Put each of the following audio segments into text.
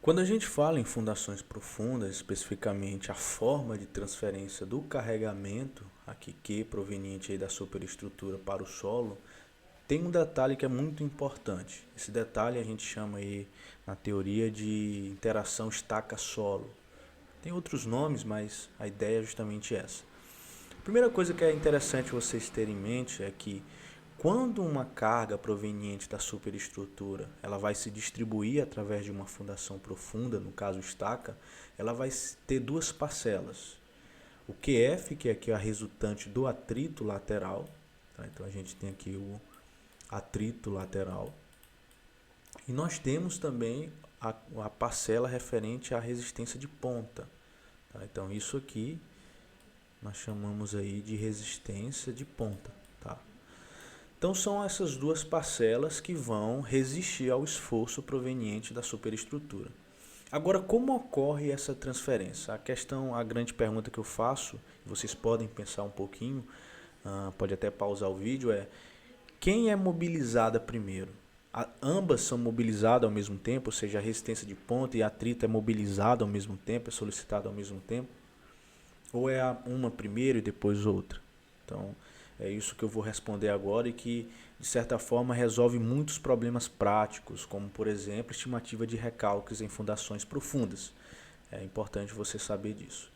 Quando a gente fala em fundações profundas, especificamente a forma de transferência do carregamento, aqui Q proveniente aí da superestrutura para o solo, tem um detalhe que é muito importante. Esse detalhe a gente chama aí na teoria de interação estaca-solo. Tem outros nomes, mas a ideia é justamente essa. A primeira coisa que é interessante vocês terem em mente é que quando uma carga proveniente da superestrutura ela vai se distribuir através de uma fundação profunda, no caso estaca, ela vai ter duas parcelas. O QF, que é aqui a resultante do atrito lateral, tá? Então a gente tem aqui o atrito lateral. E nós temos também a parcela referente à resistência de ponta. Tá? Então isso aqui nós chamamos aí de resistência de ponta. Tá? Então são essas duas parcelas que vão resistir ao esforço proveniente da superestrutura. Agora, como ocorre essa transferência? A grande pergunta que eu faço, vocês podem pensar um pouquinho, pode até pausar o vídeo, é quem é mobilizada primeiro? Ambas são mobilizadas ao mesmo tempo, ou seja, a resistência de ponta e atrito é mobilizada ao mesmo tempo, é solicitada ao mesmo tempo? Ou é uma primeiro e depois outra? Então, é isso que eu vou responder agora e que, de certa forma, resolve muitos problemas práticos, como, por exemplo, estimativa de recalques em fundações profundas. É importante você saber disso.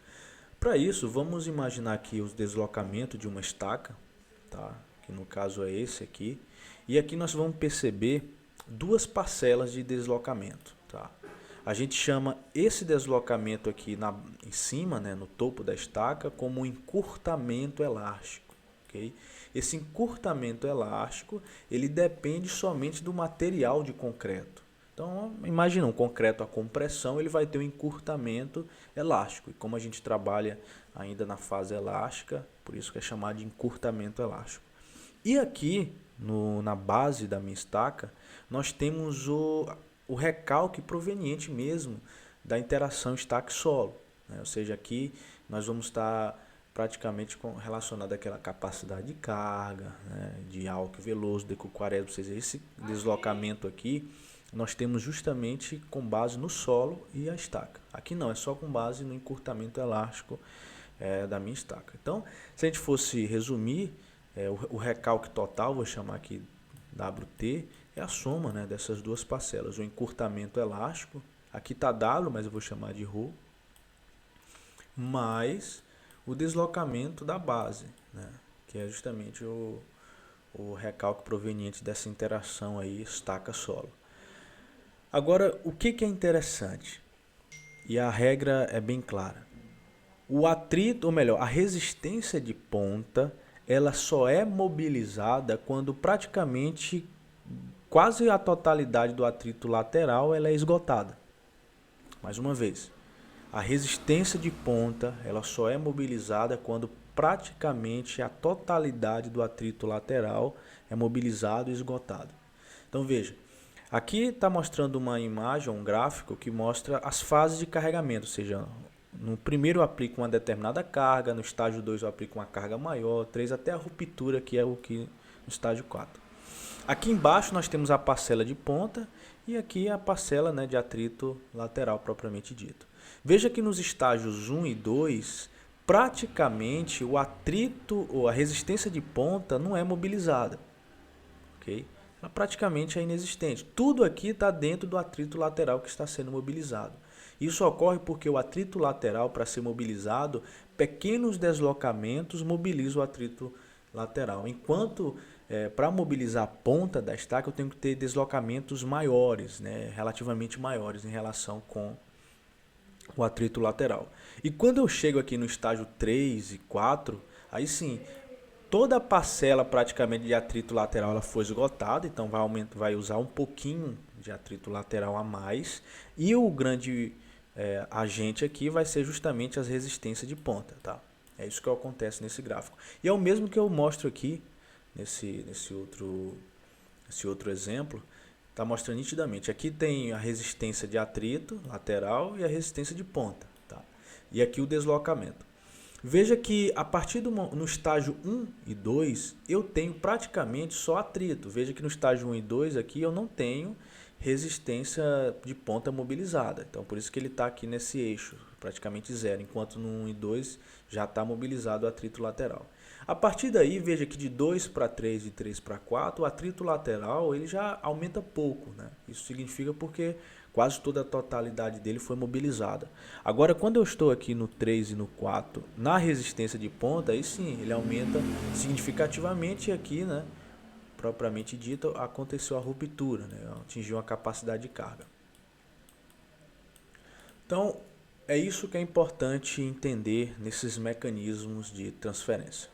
Para isso, vamos imaginar aqui o deslocamento de uma estaca, tá? Que no caso é esse aqui. E aqui nós vamos perceber duas parcelas de deslocamento. Tá? A gente chama esse deslocamento aqui em cima, né, no topo da estaca, como um encurtamento elástico. Okay? Esse encurtamento elástico ele depende somente do material de concreto. Então, imagina um concreto a compressão, ele vai ter um encurtamento elástico. E como a gente trabalha ainda na fase elástica, por isso que é chamado de encurtamento elástico. E aqui, na base da minha estaca, nós temos o recalque proveniente mesmo da interação estaque-solo. Né? Ou seja, aqui nós vamos estar praticamente relacionado àquela capacidade de carga, né? De Alck, Veloso, Deco Quaresma, ou seja, esse deslocamento aqui nós temos justamente com base no solo e a estaca. Aqui não, é só com base no encurtamento elástico da minha estaca. Então, se a gente fosse resumir, o recalque total, vou chamar aqui WT, é a soma, né, dessas duas parcelas. O encurtamento elástico, aqui está W, mas eu vou chamar de ρ, mais o deslocamento da base, né, que é justamente o recalque proveniente dessa interação aí estaca-solo. Agora, o que é interessante? E a regra é bem clara. O atrito, ou melhor, a resistência de ponta, ela só é mobilizada quando praticamente quase a totalidade do atrito lateral ela é esgotada. Mais uma vez, a resistência de ponta ela só é mobilizada quando praticamente a totalidade do atrito lateral é mobilizado e esgotado. Então veja, aqui está mostrando uma imagem, um gráfico que mostra as fases de carregamento, ou seja, no primeiro eu aplico uma determinada carga, no estágio 2 eu aplico uma carga maior, 3 até a ruptura, que é o que no estágio 4. Aqui embaixo nós temos a parcela de ponta e aqui a parcela, né, de atrito lateral propriamente dito. Veja que nos estágios 1 e 2, praticamente o atrito ou a resistência de ponta não é mobilizada. Okay? Ela praticamente é inexistente. Tudo aqui está dentro do atrito lateral que está sendo mobilizado. Isso ocorre porque o atrito lateral, para ser mobilizado, pequenos deslocamentos mobilizam o atrito lateral. Enquanto, para mobilizar a ponta da estaca, eu tenho que ter deslocamentos maiores, né, relativamente maiores em relação com o atrito lateral. E quando eu chego aqui no estágio 3 e 4, aí sim, toda a parcela praticamente de atrito lateral ela foi esgotada, então vai usar um pouquinho de atrito lateral a mais. E o grande agente aqui vai ser justamente as resistências de ponta. Tá? É isso que acontece nesse gráfico. E é o mesmo que eu mostro aqui nesse outro exemplo. Está mostrando nitidamente. Aqui tem a resistência de atrito lateral e a resistência de ponta. Tá? E aqui o deslocamento. Veja que a partir no estágio 1 e 2 eu tenho praticamente só atrito. Veja que no estágio 1 e 2 aqui eu não tenho resistência de ponta mobilizada. Então, por isso que ele está aqui nesse eixo, praticamente zero, enquanto no 1 e 2 já está mobilizado o atrito lateral. A partir daí, veja que de 2 para 3 e 3 para 4, o atrito lateral ele já aumenta pouco, né? Isso significa porque quase toda a totalidade dele foi mobilizada. Agora, quando eu estou aqui no 3 e no 4, na resistência de ponta, aí sim, ele aumenta significativamente aqui, né? Propriamente dito, aconteceu a ruptura, né? Atingiu a capacidade de carga. Então, é isso que é importante entender nesses mecanismos de transferência.